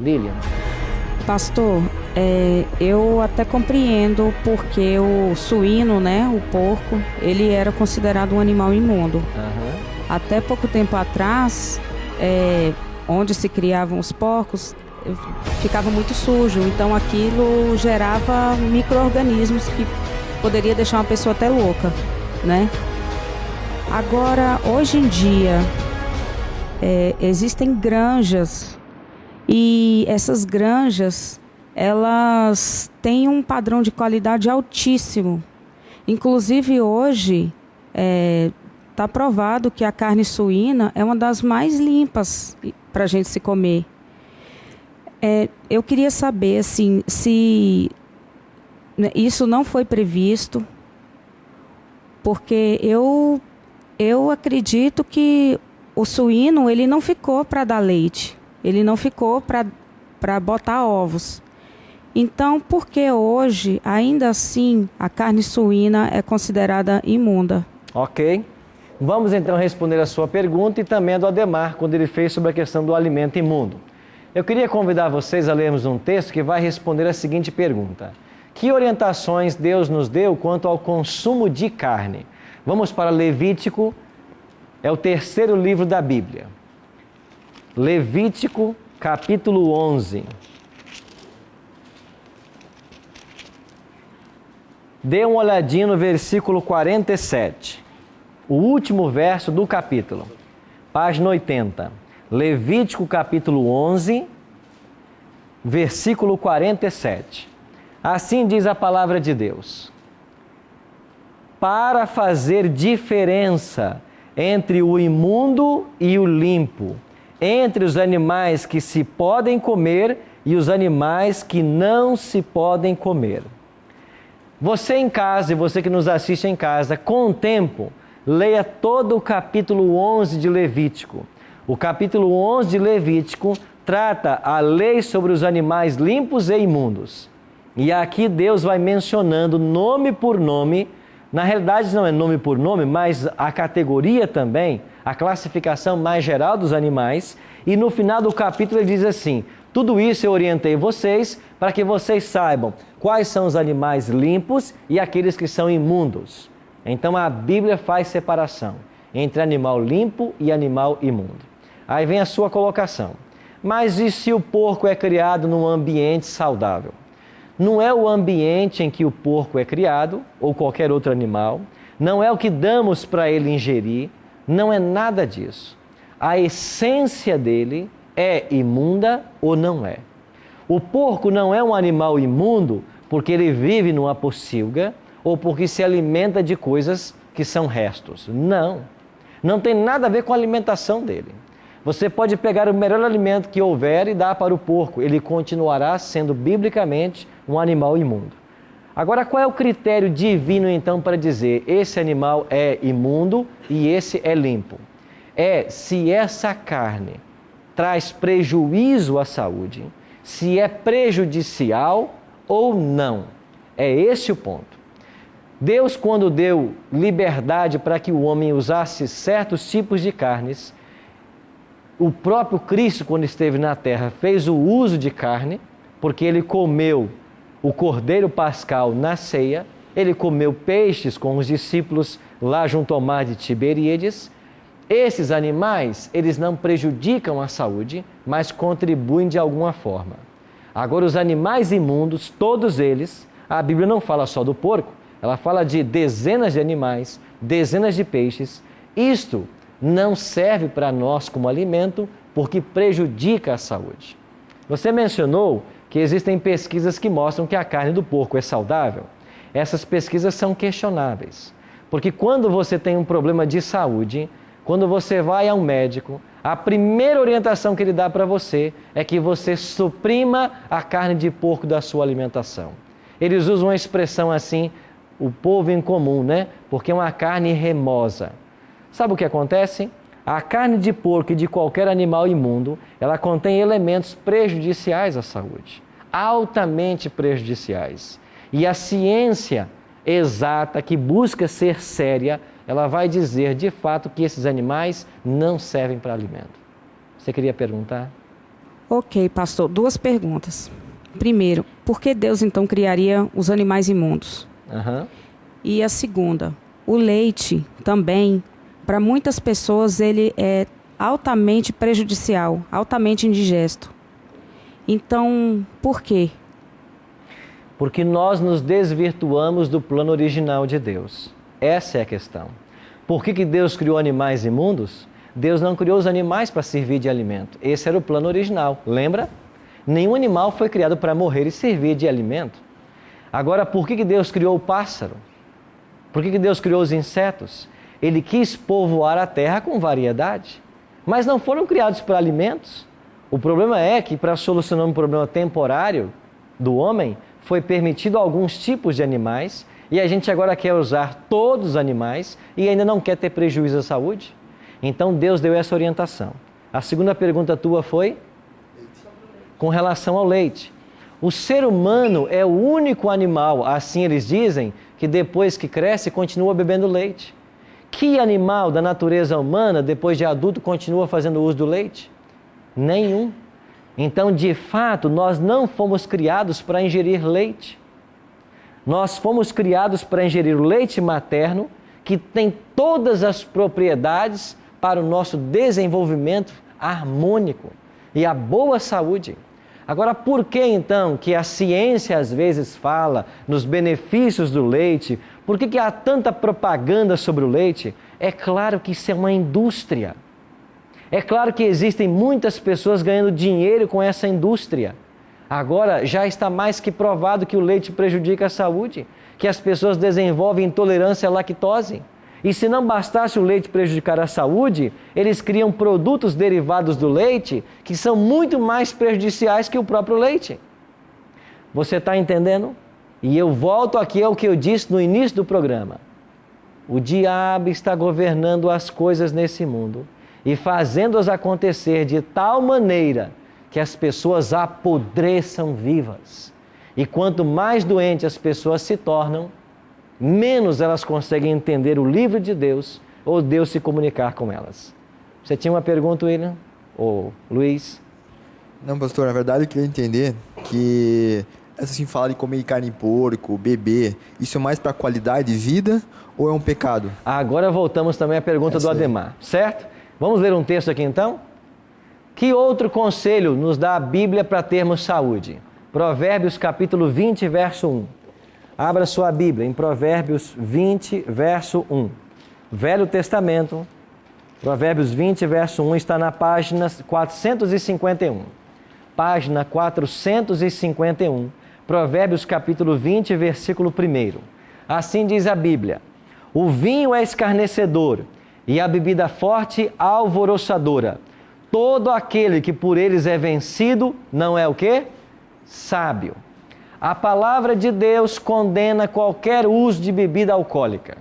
Lilian. Pastor, eu até compreendo porque o suíno, né, o porco, ele era considerado um animal imundo. Aham. Até pouco tempo atrás, onde se criavam os porcos, ficava muito sujo. Então aquilo gerava micro-organismos que poderia deixar uma pessoa até louca, né? Agora, hoje em dia, existem granjas e essas granjas, elas têm um padrão de qualidade altíssimo. Inclusive hoje, está provado que a carne suína é uma das mais limpas para a gente se comer. Eu queria saber assim, se isso não foi previsto, porque eu acredito que o suíno ele não ficou para dar leite, ele não ficou para botar ovos. Então, por que hoje, ainda assim, a carne suína é considerada imunda? Ok. Vamos então responder a sua pergunta e também a do Ademar, quando ele fez sobre a questão do alimento imundo. Eu queria convidar vocês a lermos um texto que vai responder a seguinte pergunta: que orientações Deus nos deu quanto ao consumo de carne? Vamos para Levítico, é o terceiro livro da Bíblia. Levítico, capítulo 11. Dê uma olhadinha no versículo 47, o último verso do capítulo, página 80. Levítico, capítulo 11, versículo 47. Assim diz a palavra de Deus: para fazer diferença entre o imundo e o limpo, entre os animais que se podem comer e os animais que não se podem comer. Você em casa e você que nos assiste em casa, com o tempo, leia todo o capítulo 11 de Levítico. O capítulo 11 de Levítico trata a lei sobre os animais limpos e imundos. E aqui Deus vai mencionando nome por nome. Na realidade não é nome por nome, mas a categoria também, a classificação mais geral dos animais. E no final do capítulo ele diz assim: tudo isso eu orientei vocês para que vocês saibam quais são os animais limpos e aqueles que são imundos. Então a Bíblia faz separação entre animal limpo e animal imundo. Aí vem a sua colocação: mas e se o porco é criado num ambiente saudável? Não é o ambiente em que o porco é criado, ou qualquer outro animal, não é o que damos para ele ingerir, não é nada disso. A essência dele é imunda ou não é. O porco não é um animal imundo porque ele vive numa pocilga ou porque se alimenta de coisas que são restos. Não. Não tem nada a ver com a alimentação dele. Você pode pegar o melhor alimento que houver e dar para o porco. Ele continuará sendo biblicamente um animal imundo. Agora, qual é o critério divino então para dizer esse animal é imundo e esse é limpo? É se essa carne traz prejuízo à saúde, se é prejudicial ou não. É esse o ponto. Deus, quando deu liberdade para que o homem usasse certos tipos de carnes, o próprio Cristo, quando esteve na terra, fez o uso de carne, porque ele comeu o cordeiro pascal na ceia, ele comeu peixes com os discípulos lá junto ao mar de Tiberíades. Esses animais, eles não prejudicam a saúde, mas contribuem de alguma forma. Agora, os animais imundos, todos eles, a Bíblia não fala só do porco, ela fala de dezenas de animais, dezenas de peixes. Isto não serve para nós como alimento porque prejudica a saúde. Você mencionou que existem pesquisas que mostram que a carne do porco é saudável. Essas pesquisas são questionáveis, porque quando você tem um problema de saúde, quando você vai ao médico, a primeira orientação que ele dá para você é que você suprima a carne de porco da sua alimentação. Eles usam uma expressão assim, o povo em comum, né? Porque é uma carne remosa. Sabe o que acontece? A carne de porco e de qualquer animal imundo, ela contém elementos prejudiciais à saúde, altamente prejudiciais. E a ciência exata, que busca ser séria, ela vai dizer de fato que esses animais não servem para alimento. Você queria perguntar? Ok, pastor. 2 perguntas. Primeiro, por que Deus então criaria os animais imundos? E a segunda, o leite também, para muitas pessoas, ele é altamente prejudicial, altamente indigesto. Então, por quê? Porque nós nos desvirtuamos do plano original de Deus. Essa é a questão. Por que Deus criou animais imundos? Deus não criou os animais para servir de alimento. Esse era o plano original, lembra? Nenhum animal foi criado para morrer e servir de alimento. Agora, por que Deus criou o pássaro? Por que Deus criou os insetos? Ele quis povoar a terra com variedade, mas não foram criados para alimentos. O problema é que, para solucionar um problema temporário do homem, foi permitido alguns tipos de animais e a gente agora quer usar todos os animais e ainda não quer ter prejuízo à saúde. Então Deus deu essa orientação. A segunda pergunta tua foi? Com relação ao leite. O ser humano é o único animal, assim eles dizem, que depois que cresce continua bebendo leite. Que animal da natureza humana, depois de adulto, continua fazendo uso do leite? Nenhum. Então, de fato, nós não fomos criados para ingerir leite. Nós fomos criados para ingerir o leite materno, que tem todas as propriedades para o nosso desenvolvimento harmônico e a boa saúde. Agora, por que então que a ciência às vezes fala nos benefícios do leite? Por que há tanta propaganda sobre o leite? É claro que isso é uma indústria. É claro que existem muitas pessoas ganhando dinheiro com essa indústria. Agora, já está mais que provado que o leite prejudica a saúde, que as pessoas desenvolvem intolerância à lactose. E se não bastasse o leite prejudicar a saúde, eles criam produtos derivados do leite que são muito mais prejudiciais que o próprio leite. Você está entendendo? E eu volto aqui ao que eu disse no início do programa. O diabo está governando as coisas nesse mundo e fazendo-as acontecer de tal maneira que as pessoas apodreçam vivas. E quanto mais doentes as pessoas se tornam, menos elas conseguem entender o livro de Deus ou Deus se comunicar com elas. Você tinha uma pergunta, William? Ou Luiz? Não, pastor, na verdade eu queria entender que assim, falar de comer carne de porco, beber, isso é mais para qualidade de vida ou é um pecado? Agora voltamos também à pergunta do Ademar, certo? Vamos ler um texto aqui então? Que outro conselho nos dá a Bíblia para termos saúde? Provérbios capítulo 20, verso 1. Abra sua Bíblia em Provérbios 20, verso 1. Velho Testamento, Provérbios 20, verso 1, está na página 451. Página 451, Provérbios capítulo 20, versículo 1. Assim diz a Bíblia: o vinho é escarnecedor e a bebida forte alvoroçadora. Todo aquele que por eles é vencido não é o quê? Sábio. A palavra de Deus condena qualquer uso de bebida alcoólica.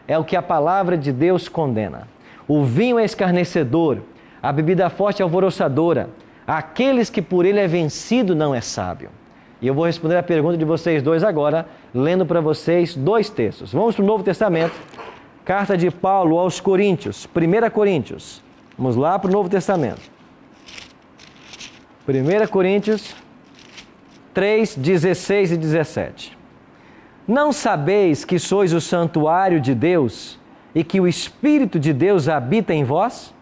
É o que a palavra de Deus condena. O vinho é escarnecedor, a bebida forte é alvoroçadora. Aqueles que por ele é vencido não é sábio. E eu vou responder a pergunta de vocês dois agora, lendo para vocês 2 textos. Vamos para o Novo Testamento. Carta de Paulo aos Coríntios, 1 Coríntios. Vamos lá para o Novo Testamento. 1 Coríntios 3, 16 e 17. Não sabeis que sois o santuário de Deus e que o Espírito de Deus habita em vós?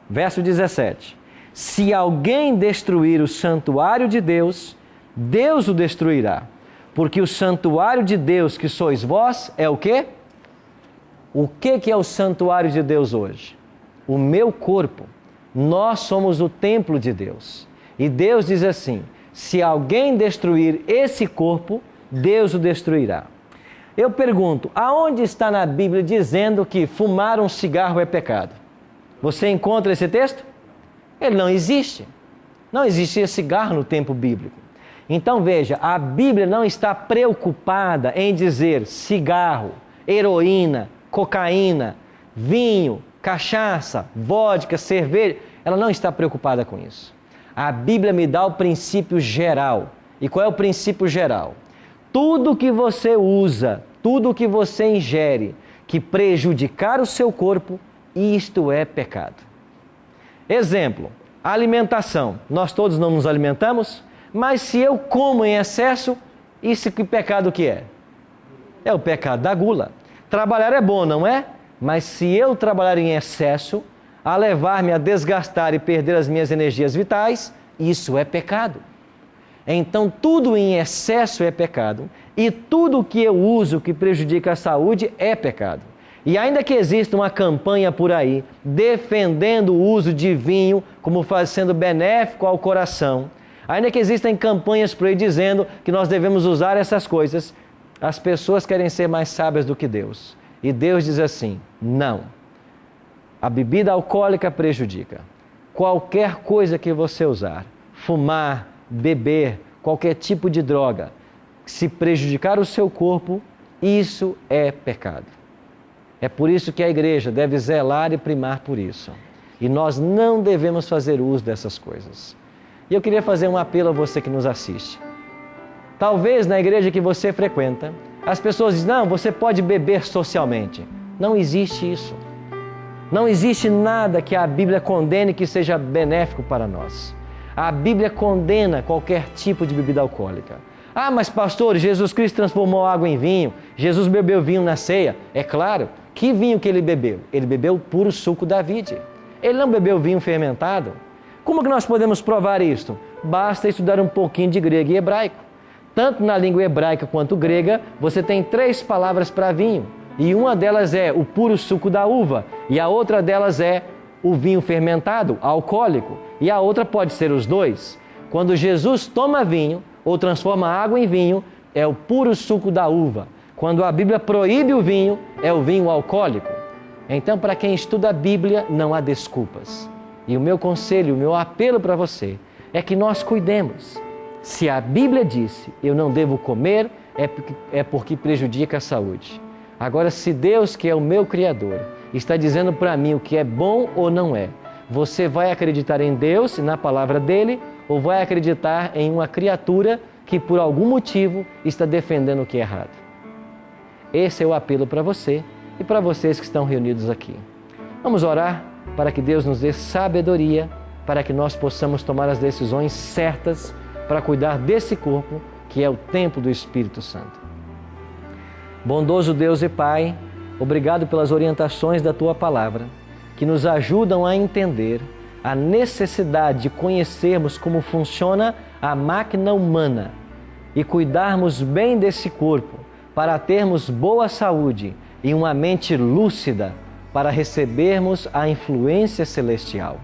Verso 17. Se alguém destruir o santuário de Deus, Deus o destruirá. Porque o santuário de Deus que sois vós é o quê? O que é o santuário de Deus hoje? O meu corpo. Nós somos o templo de Deus. E Deus diz assim: se alguém destruir esse corpo, Deus o destruirá. Eu pergunto, aonde está na Bíblia dizendo que fumar um cigarro é pecado? Você encontra esse texto? Ele não existe. Não existia cigarro no tempo bíblico. Então veja, a Bíblia não está preocupada em dizer cigarro, heroína, cocaína, vinho, cachaça, vodka, cerveja. Ela não está preocupada com isso. A Bíblia me dá o princípio geral. E qual é o princípio geral? Tudo que você usa, tudo que você ingere, que prejudicar o seu corpo, isto é pecado. Exemplo, Alimentação. Nós todos não nos alimentamos, mas se eu como em excesso, isso que pecado que é? É o pecado da gula. Trabalhar é bom, não é? Mas se eu trabalhar em excesso, a levar-me a desgastar e perder as minhas energias vitais, isso é pecado. Então, tudo em excesso é pecado e tudo que eu uso que prejudica a saúde é pecado. E ainda que exista uma campanha por aí defendendo o uso de vinho como sendo benéfico ao coração, ainda que existem campanhas por aí dizendo que nós devemos usar essas coisas, as pessoas querem ser mais sábias do que Deus. E Deus diz assim, não. A bebida alcoólica prejudica. Qualquer coisa que você usar, fumar, beber, qualquer tipo de droga, se prejudicar o seu corpo, isso é pecado. É por isso que a igreja deve zelar e primar por isso. E nós não devemos fazer uso dessas coisas. E eu queria fazer um apelo a você que nos assiste. Talvez na igreja que você frequenta, as pessoas dizem, não, você pode beber socialmente. Não existe isso. Não existe nada que a Bíblia condene que seja benéfico para nós. A Bíblia condena qualquer tipo de bebida alcoólica. Ah, mas pastor, Jesus Cristo transformou água em vinho. Jesus bebeu vinho na ceia. É claro. Que vinho que ele bebeu? Ele bebeu o puro suco da vide. Ele não bebeu vinho fermentado. Como que nós podemos provar isto? Basta estudar um pouquinho de grego e hebraico. Tanto na língua hebraica quanto grega, você tem 3 palavras para vinho. E uma delas é o puro suco da uva. E a outra delas é o vinho fermentado, alcoólico. E a outra pode ser os dois. Quando Jesus toma vinho ou transforma água em vinho, é o puro suco da uva. Quando a Bíblia proíbe o vinho, é o vinho alcoólico. Então, para quem estuda a Bíblia, não há desculpas. E o meu conselho, o meu apelo para você é que nós cuidemos. Se a Bíblia disse, eu não devo comer, é porque prejudica a saúde. Agora, se Deus, que é o meu Criador, está dizendo para mim o que é bom ou não é, você vai acreditar em Deus e na palavra dele, ou vai acreditar em uma criatura que por algum motivo está defendendo o que é errado? Esse é o apelo para você e para vocês que estão reunidos aqui. Vamos orar para que Deus nos dê sabedoria, para que nós possamos tomar as decisões certas para cuidar desse corpo que é o templo do Espírito Santo. Bondoso Deus e Pai, obrigado pelas orientações da Tua Palavra, que nos ajudam a entender a necessidade de conhecermos como funciona a máquina humana e cuidarmos bem desse corpo para termos boa saúde e uma mente lúcida para recebermos a influência celestial.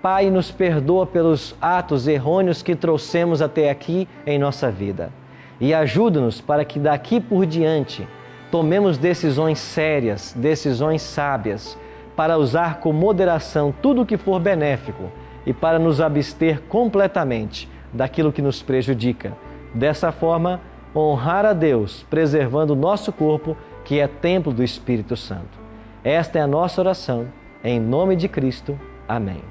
Pai, nos perdoa pelos atos errôneos que trouxemos até aqui em nossa vida e ajuda-nos para que daqui por diante tomemos decisões sérias, decisões sábias, para usar com moderação tudo o que for benéfico e para nos abster completamente daquilo que nos prejudica. Dessa forma, honrar a Deus, preservando o nosso corpo, que é templo do Espírito Santo. Esta é a nossa oração, em nome de Cristo. Amém.